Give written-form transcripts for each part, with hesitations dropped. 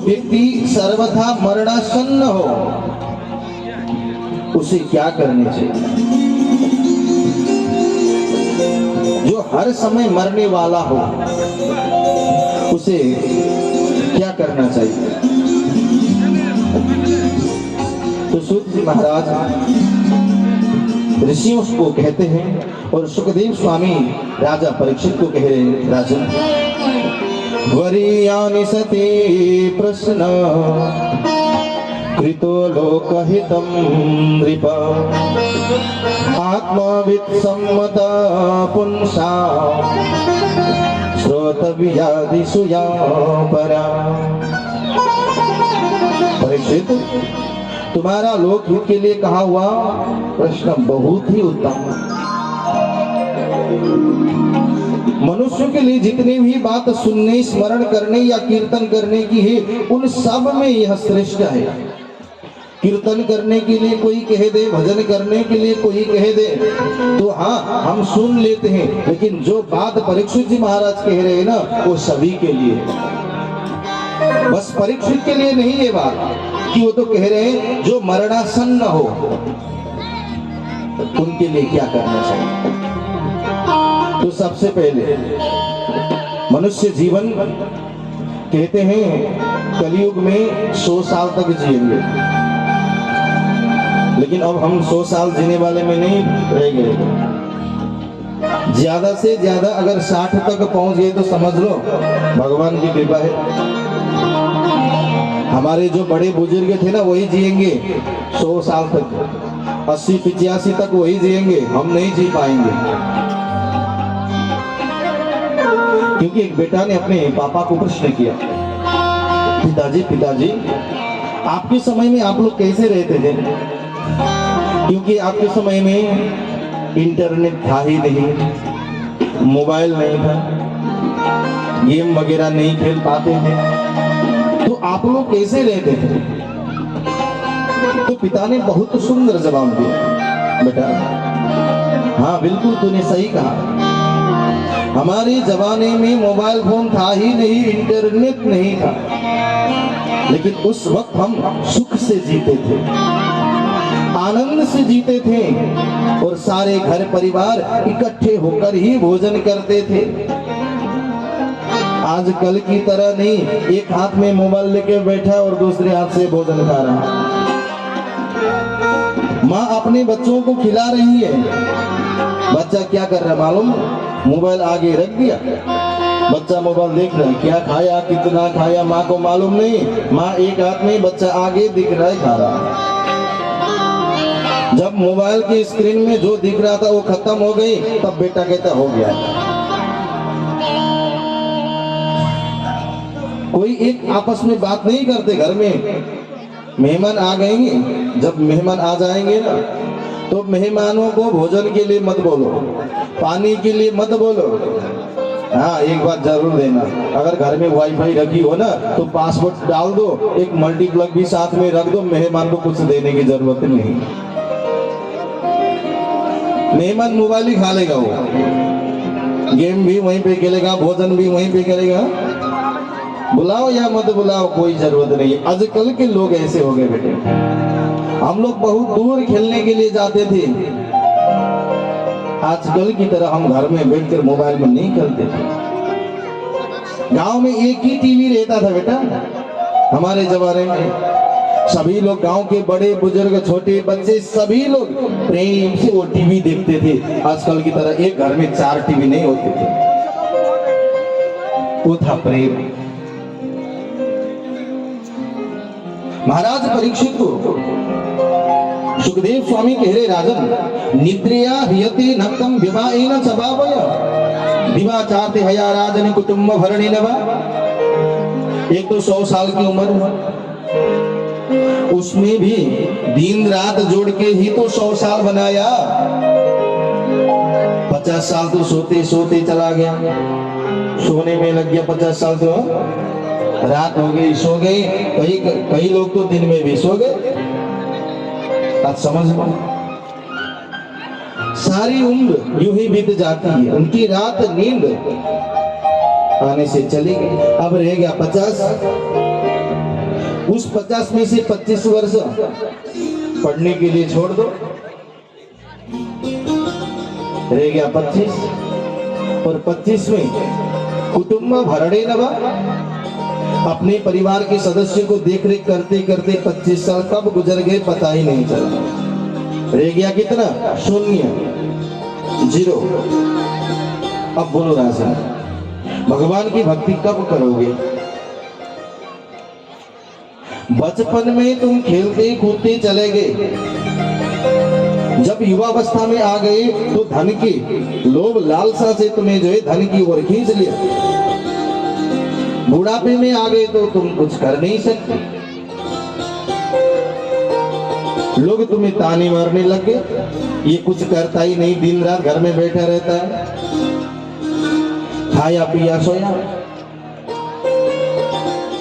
व्यक्ति सर्वथा मरणासन्न हो उसे क्या करने चाहिए? जो हर समय मरने वाला हो उसे क्या करना चाहिए? तो सूत जी महाराज ऋषियों को कहते हैं और सुखदेव स्वामी राजा परीक्षित को कह रहे हैं, राजन वरीयानि सति प्रश्न कृतो लोकहितं नृप आत्मवित् सम्मता पुंसा श्रोतव्यादिषु या परा। परीक्षित, तुम्हारा लोकहित के लिए कहा हुआ प्रश्न बहुत ही उत्तम। मनुष्य के लिए जितनी भी बात सुनने, स्मरण करने या कीर्तन करने की है, उन सब में यह श्रेष्ठ है। कीर्तन करने के लिए कोई कह दे, भजन करने के लिए कोई कह दे, तो हाँ हम सुन लेते हैं, लेकिन जो बात परीक्षित जी महाराज कह रहे हैं ना, वो सभी के लिए है। बस परीक्षित के लिए नहीं है बात कि वो तो कह रहे हैं जो मरणासन्न हो उनके लिए क्या करना चाहिए। तो सबसे पहले मनुष्य जीवन कहते हैं कलयुग में 100 साल तक जिएंगे, लेकिन अब हम 100 साल जीने वाले में नहीं रह गए। ज्यादा से ज्यादा अगर 60 तक पहुंच गए तो समझ लो भगवान की कृपा है। हमारे जो बड़े बुजुर्ग थे ना वही जिएंगे 100 साल तक, 80-85 तक वही जिएंगे, हम नहीं जी पाएंगे। क्योंकि एक बेटा ने अपने पापा को प्रश्न किया, पिताजी आपके समय में आप लोग कैसे रहते थे? क्योंकि आपके समय में इंटरनेट था ही नहीं, मोबाइल नहीं था, गेम वगैरह नहीं खेल पाते थे, तो आप लोग कैसे रहते थे? तो पिता ने बहुत सुंदर जवाब दिया, बेटा हाँ बिल्कुल तूने सही कहा, हमारे जमाने में मोबाइल फोन था ही नहीं, इंटरनेट नहीं था, लेकिन उस वक्त हम सुख से जीते थे, आनंद से जीते थे और सारे घर परिवार इकट्ठे होकर ही भोजन करते थे। आजकल की तरह नहीं, एक हाथ में मोबाइल लेके बैठा और दूसरे हाथ से भोजन खा रहा। माँ अपने बच्चों को खिला रही है, बच्चा क्या कर रहा है मालूम? मोबाइल आगे रख दिया, बच्चा मोबाइल देख रहा है, क्या खाया कितना खाया माँ को मालूम नहीं, माँ एक हाथ में, बच्चा आगे दिख रहा है खा रहा है। जब मोबाइल की स्क्रीन में जो दिख रहा था वो खत्म हो गई, तब बेटा कहता हो गया। कोई एक आपस में बात नहीं करते। घर में मेहमान आ गएंगे, जब मेहमान आ जाएंगे ना तो मेहमानों को भोजन के लिए मत बोलो, पानी के लिए मत बोलो। हाँ एक बात जरूर देना, अगर घर में वाईफाई रखी हो ना तो पासवर्ड डाल दो, एक मल्टीप्लग भी साथ में रख दो, मेहमान को कुछ देने की जरूरत नहीं। मेहमान मोबाइल ही खा लेगा, वो गेम भी वहीं पे खेलेगा, भोजन भी वहीं पे करेगा। बुलाओ या मत बुलाओ कोई जरूरत नहीं। आजकल के लोग ऐसे हो गए बेटे। हम लोग बहुत दूर खेलने के लिए जाते थे, आजकल की तरह हम घर में बैठकर मोबाइल में नहीं खेलते थे। गांव में एक ही टीवी रहता था बेटा, हमारे जमाने में सभी लोग, गांव के बड़े बुजुर्ग छोटे बच्चे सभी लोग प्रेम से वो टीवी देखते थे। आजकल की तरह एक घर में 4 टीवी नहीं होते थे, वो था प्रेम। महाराज परीक्षित को सुखदेव स्वामी कह रहे, राजन निद्रया ह्रियते नक्तम विवाहेन सभावय दिवा चाहते हया राजन कुटुंब भरणे नवा। एक तो 100 साल की उम्र, उसमें भी दिन रात जोड़ के ही तो 100 साल बनाया। 50 साल तो सोते सोते चला गया, सोने में लग गया 50 साल, तो रात हो गई सो गई, कई लोग तो दिन में भी सो गए। आज समझ लो सारी उम्र यूं ही बीत जाती है, उनकी रात नींद आने से चली गई। अब रह गया 50, उस 50 में से 25 वर्ष पढ़ने के लिए छोड़ दो, रह गया 25, और 25 में कुटुंब भरणे नवा, अपने परिवार के सदस्य को देख रेख करते करते 25 साल कब गुजर गए पता ही नहीं चला। रह गया कितना? 0, 0। अब बोलो राजा, भगवान की भक्ति कब करोगे? बचपन में तुम खेलते कूदते चले गए, जब युवावस्था में आ गए तो धन की लोभ लालसा से तुम्हें जो है धन की ओर खींच लिया। बुढ़ापे में आ गए तो तुम कुछ कर नहीं सकते, लोग तुम्हें ताने मारने लग गए, ये कुछ करता ही नहीं, दिन रात घर में बैठा रहता है, खाया पिया सोया,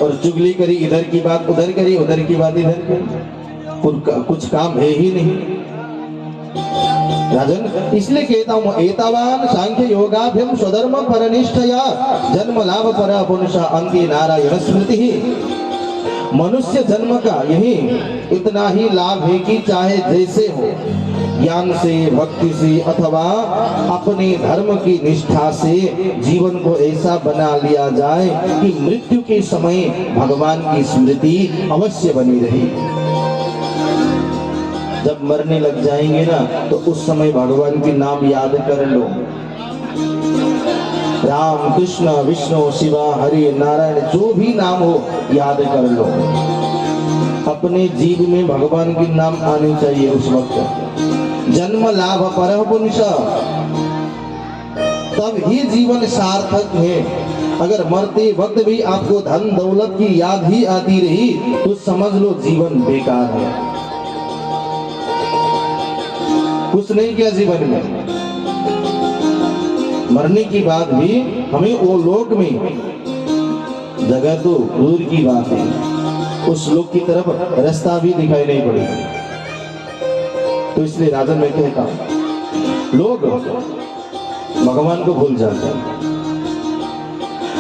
और चुगली करी, इधर की बात उधर करी, उधर की बात इधर करी, कुछ काम है ही नहीं। राजन, इसलिए कहता हूं, एतावान सांख्य योगाभ्यम स्वधर्म परनिष्ठया जन्म लाभ परा पुरुषा अंति नारायण स्मृति ही। मनुष्य जन्म का यही इतना ही लाभ है कि चाहे जैसे हो, ज्ञान से, भक्ति से अथवा अपने धर्म की निष्ठा से जीवन को ऐसा बना लिया जाए कि मृत्यु के समय भगवान की स्मृति अवश्य बनी रहे। जब मरने लग जाएंगे ना तो उस समय भगवान की नाम याद कर लो, राम कृष्ण विष्णु शिवा हरि नारायण जो भी नाम हो याद कर लो। अपने जीव में भगवान की नाम आनी चाहिए उस वक्त। जन्म लाभ परह पुरुष, तब ही जीवन सार्थक है। अगर मरते वक्त भी आपको धन दौलत की याद ही आती रही तो समझ लो जीवन बेकार है, कुछ नहीं किया जीवन में। मरने की बात भी हमें वो लोक में, जगह तो दूर की बात है, उस लोक की तरफ रास्ता भी दिखाई नहीं पड़ेगा। तो इसलिए राजन मैं कहता हूं, लोग भगवान को भूल जाते हैं।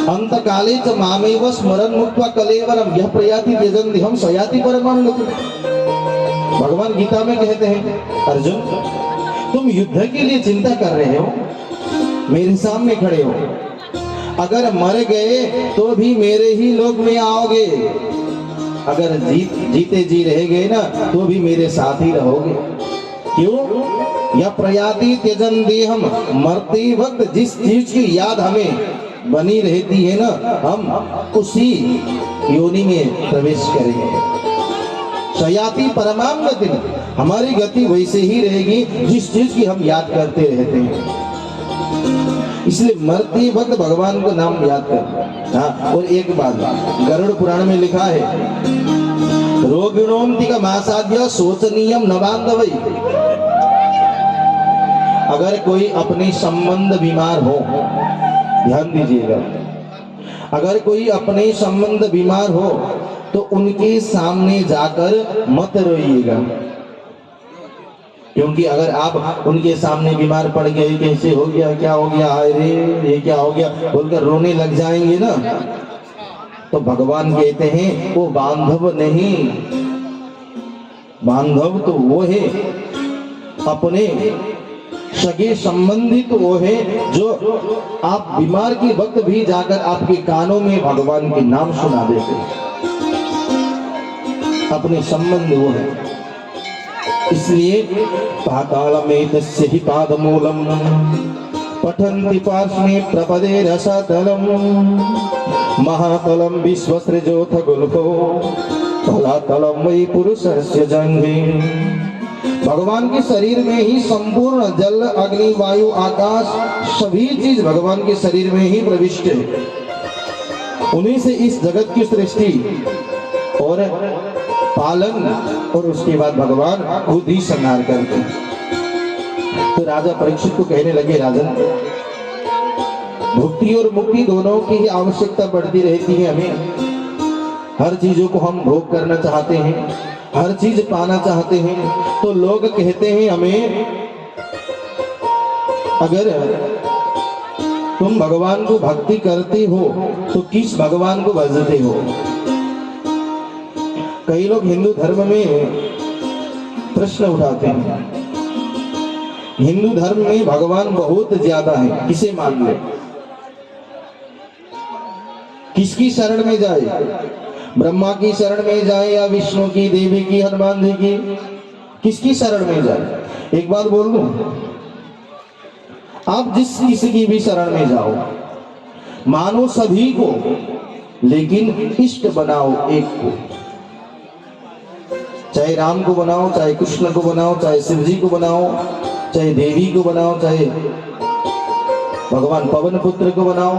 अंत काले च मामेव स्मरन् मुक्त्वा कलेवरम यह प्रयाति त्यजन्ति हम सयाति परमं गतिम्। भगवान गीता में कहते हैं, अर्जुन तुम युद्ध के लिए चिंता कर रहे हो, मेरे सामने खड़े हो, अगर मर गए तो भी मेरे ही लोक में आओगे, अगर जीते जी रह गए ना तो भी मेरे साथ ही रहोगे। क्यों? या प्रयाति त्यजन देहम, मरते वक्त जिस चीज की याद हमें बनी रहती है ना, हम उसी योनि में प्रवेश करेंगे। सयाति परमाम गति, हमारी गति वैसे ही रहेगी जिस चीज की हम याद करते रहते हैं। इसलिए मरते वक्त भगवान को नाम याद कर। हाँ, और एक बात गरुड़ पुराण में लिखा है, रोगिणोम्ति का मासाद्य शोचनीयम न बांधवई। अगर कोई अपने संबंध बीमार हो, ध्यान दीजिएगा, अगर कोई अपने संबंध बीमार हो तो उनके सामने जाकर मत रोइएगा, क्योंकि अगर आप उनके सामने बीमार पड़ गए, कैसे हो गया, क्या हो गया, अरे ये क्या हो गया बोलकर रोने लग जाएंगे ना, तो भगवान कहते हैं वो बांधव नहीं, बांधव तो वो है अपने सगे संबंधी, तो वो है जो आप बीमार के वक्त भी जाकर आपके कानों में भगवान के नाम सुना देते, अपने संबंध वो है। इसलिए पातालमें तस्य हि पादमूलम पठन्ति पार्श्वे प्रपदे रसतलम महातलम विश्वसृजोथ गुल्फो तलातलम वै पुरुषस्य जंघे। भगवान के शरीर में ही संपूर्ण जल अग्नि वायु आकाश सभी चीज भगवान के शरीर में ही प्रविष्ट है, उन्हीं से इस जगत की सृष्टि और पालन और उसके बाद भगवान खुद ही संहार करते हैं। तो राजा परीक्षित को कहने लगे, राजन भुक्ति और मुक्ति दोनों की ही आवश्यकता बढ़ती रहती है हमें, हर चीजों को हम भोग करना चाहते हैं, हर चीज पाना चाहते हैं, तो लोग कहते हैं हमें, अगर तुम भगवान को भक्ति करते हो तो किस भगवान को भजते हो? कई लोग हिंदू धर्म में प्रश्न उठाते हैं, हिंदू धर्म में भगवान बहुत ज्यादा है, किसे मान ले, किसकी शरण में जाए, ब्रह्मा की शरण में जाए या विष्णु की, देवी की, हनुमान जी की, किसकी शरण में जाए? एक बात बोल दूं, आप जिस किसी की भी शरण में जाओ, मानो सभी को, लेकिन इष्ट बनाओ एक को। चाहे राम को बनाओ, चाहे कृष्ण को बनाओ, चाहे शिव जी को बनाओ, चाहे देवी को बनाओ, चाहे भगवान पवन पुत्र को बनाओ,